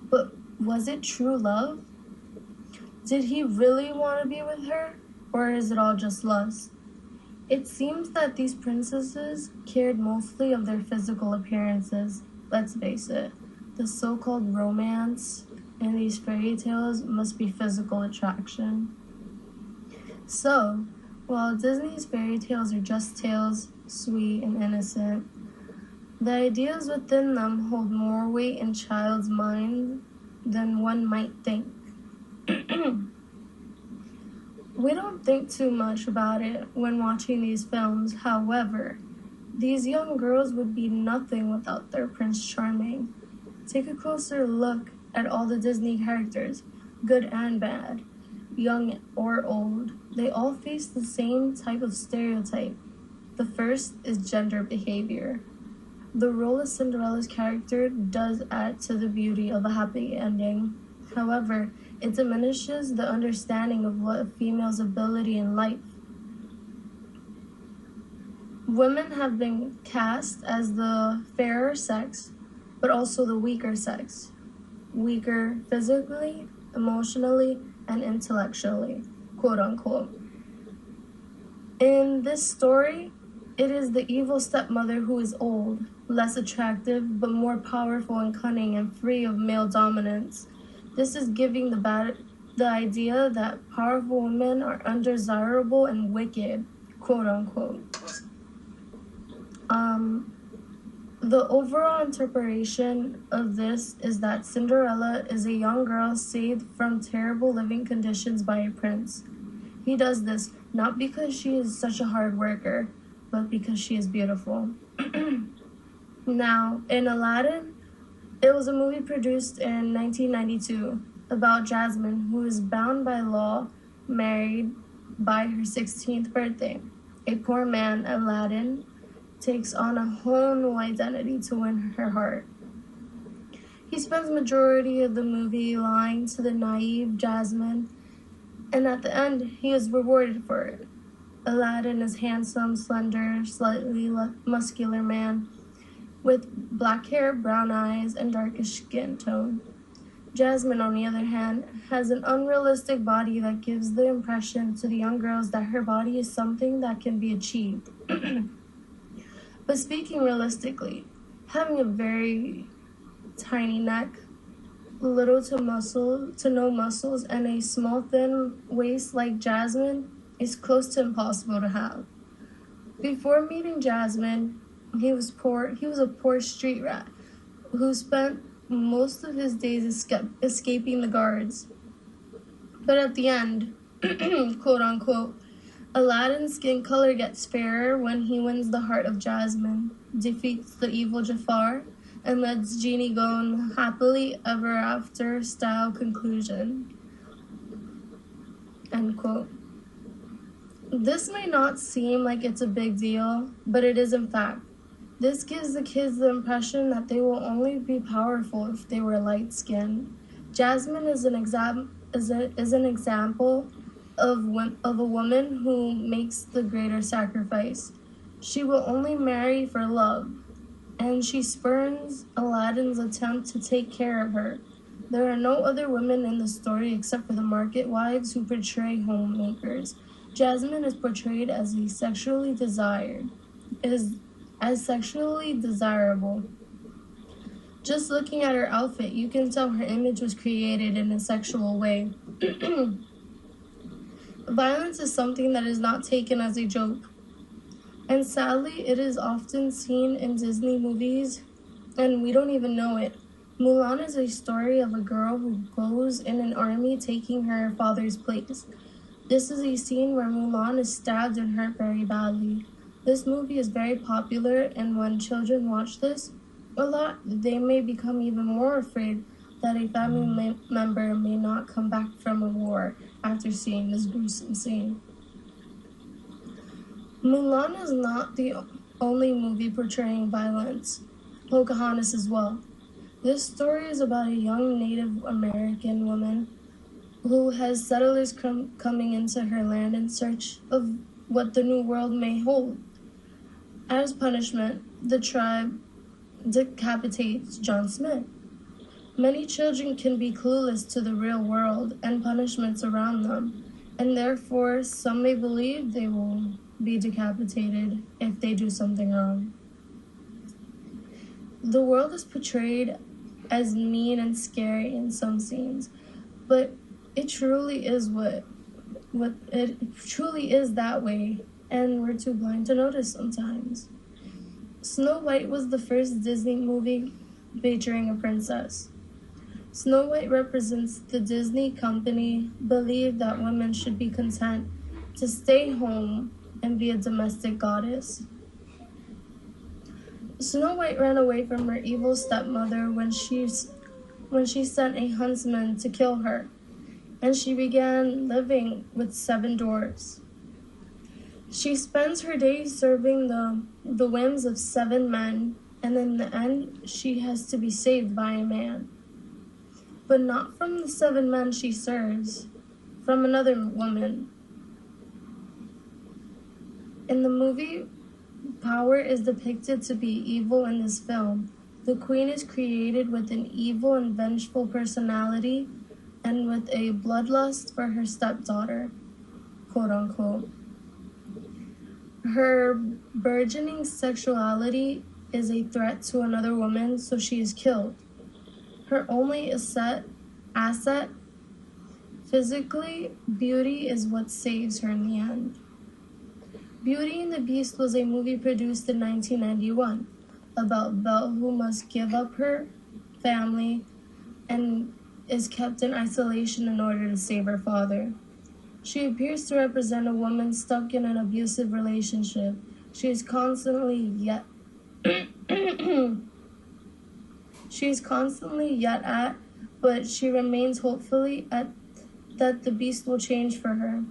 But was it true love? Did he really want to be with her? Or is it all just lust? It seems that these princesses cared mostly of their physical appearances. Let's face it, the so-called romance in these fairy tales must be physical attraction. So, while Disney's fairy tales are just tales, sweet and innocent, the ideas within them hold more weight in child's mind than one might think. We don't think too much about it when watching these films. However, these young girls would be nothing without their Prince Charming. Take a closer look at all the Disney characters, good and bad, young or old. They all face the same type of stereotype. The first is gender behavior. The role of Cinderella's character does add to the beauty of a happy ending. However, it diminishes the understanding of what a female's ability in life. Women have been cast as the fairer sex, but also the weaker sex. Weaker physically, emotionally, and intellectually, quote unquote. In this story, it is the evil stepmother who is old, less attractive, but more powerful and cunning and free of male dominance. This is giving the idea that powerful women are undesirable and wicked, quote unquote. The overall interpretation of this is that Cinderella is a young girl saved from terrible living conditions by a prince. He does this not because she is such a hard worker, but because she is beautiful. Now, in Aladdin, it was a movie produced in 1992 about Jasmine, who is bound by law, married by her 16th birthday. A poor man, Aladdin, takes on a whole new identity to win her heart. He spends the majority of the movie lying to the naive Jasmine, and at the end, he is rewarded for it. Aladdin is handsome, slender, slightly muscular man with black hair, brown eyes, and darkish skin tone. Jasmine, on the other hand, has an unrealistic body that gives the impression to the young girls that her body is something that can be achieved. But speaking realistically, having a very tiny neck, little to no muscles, and a small thin waist like Jasmine is close to impossible to have. Before meeting Jasmine, he was a poor street rat who spent most of his days escaping the guards. But at the end, quote unquote, Aladdin's skin color gets fairer when he wins the heart of Jasmine, defeats the evil Jafar, and lets Genie go on happily ever after style conclusion. End quote. This may not seem like it's a big deal, but it is in fact. This gives the kids the impression that they will only be powerful if they were light-skinned. Jasmine is an example of a woman who makes the greater sacrifice. She will only marry for love, and she spurns Aladdin's attempt to take care of her. There are no other women in the story except for the market wives who portray homemakers. Jasmine is portrayed as sexually desirable. Just looking at her outfit, you can tell her image was created in a sexual way. Violence is something that is not taken as a joke. And sadly, it is often seen in Disney movies, and we don't even know it. Mulan is a story of a girl who goes in an army taking her father's place. This is a scene where Mulan is stabbed and hurt very badly. This movie is very popular, and when children watch this a lot, they may become even more afraid that a family member may not come back from a war after seeing this gruesome scene. Mulan is not the only movie portraying violence. Pocahontas as well. This story is about a young Native American woman who has settlers coming into her land in search of what the new world may hold. As punishment, the tribe decapitates John Smith. Many children can be clueless to the real world and punishments around them, and therefore some may believe they will be decapitated if they do something wrong. The world is portrayed as mean and scary in some scenes, but it truly is it truly is that way, and we're too blind to notice sometimes. Snow White was the first Disney movie featuring a princess. Snow White represents the Disney company believed that women should be content to stay home and be a domestic goddess. Snow White ran away from her evil stepmother when she sent a huntsman to kill her, and she began living with 7 dwarfs. She spends her days serving the whims of 7 men, and in the end, she has to be saved by a man. But not from the 7 men she serves, from another woman. In the movie, power is depicted to be evil in this film. The queen is created with an evil and vengeful personality and with a bloodlust for her stepdaughter, quote unquote. Her burgeoning sexuality is a threat to another woman, so she is killed. Her only asset, physically, beauty is what saves her in the end. Beauty and the Beast was a movie produced in 1991 about Belle, who must give up her family and is kept in isolation in order to save her father. She appears to represent a woman stuck in an abusive relationship. She is constantly yet at, but she remains hopefully that the Beast will change for her.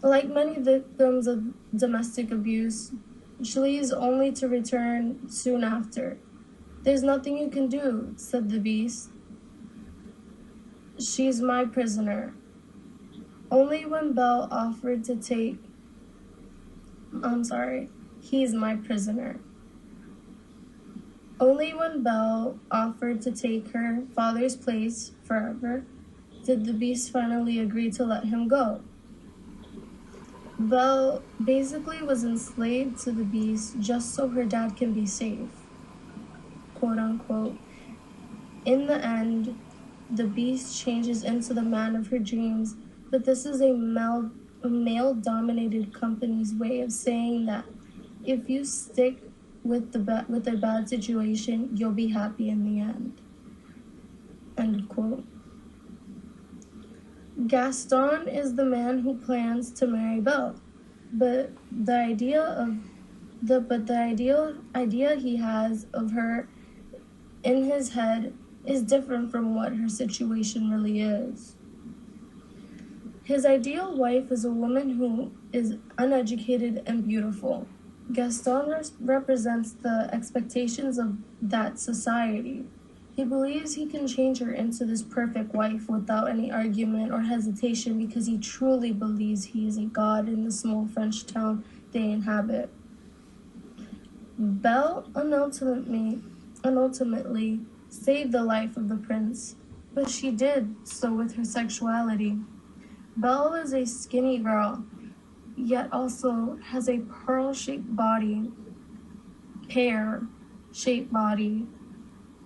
Like many victims of domestic abuse, she leaves only to return soon after. "There's nothing you can do," said the Beast. "She's my prisoner." Only when Belle offered to take... he's my prisoner. Only when Belle offered to take her father's place forever did the Beast finally agree to let him go. Belle basically was enslaved to the Beast just so her dad can be safe, quote unquote. In the end, the Beast changes into the man of her dreams, but this is a male-dominated company's way of saying that if you stick with a bad situation, you'll be happy in the end. End of quote. Gaston is the man who plans to marry Belle, but the idea he has of her in his head is different from what her situation really is. His ideal wife is a woman who is uneducated and beautiful. Gaston represents the expectations of that society. He believes he can change her into this perfect wife without any argument or hesitation because he truly believes he is a god in the small French town they inhabit. Belle ultimately saved the life of the prince, but she did so with her sexuality. Belle is a skinny girl, yet also has a pear-shaped body.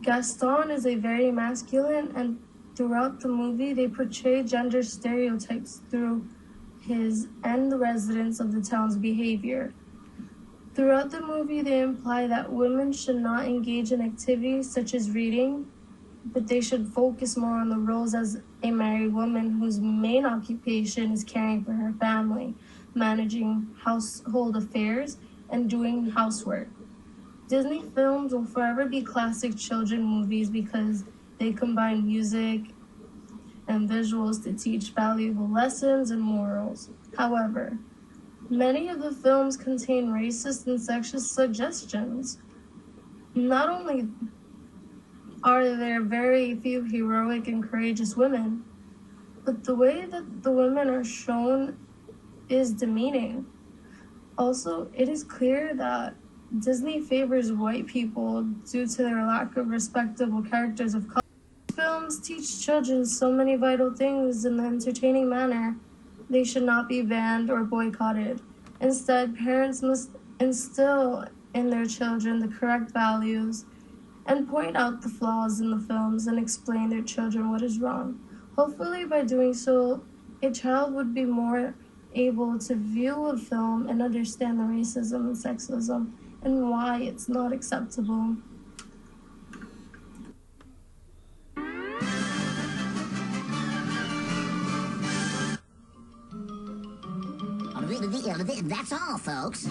Gaston is a very masculine, and throughout the movie they portray gender stereotypes through his and the residents of the town's behavior. Throughout the movie they imply that women should not engage in activities such as reading, but they should focus more on the roles as a married woman whose main occupation is caring for her family, managing household affairs, and doing housework. Disney films will forever be classic children movies because they combine music and visuals to teach valuable lessons and morals. However, many of the films contain racist and sexist suggestions. Not only are there very few heroic and courageous women, but the way that the women are shown is demeaning. Also, it is clear that Disney favors white people due to their lack of respectable characters of color. Films teach children so many vital things in an entertaining manner. They should not be banned or boycotted. Instead, parents must instill in their children the correct values and point out the flaws in the films and explain their children what is wrong. Hopefully, by doing so, a child would be more able to view a film and understand the racism and sexism and why it's not acceptable. That's all, folks.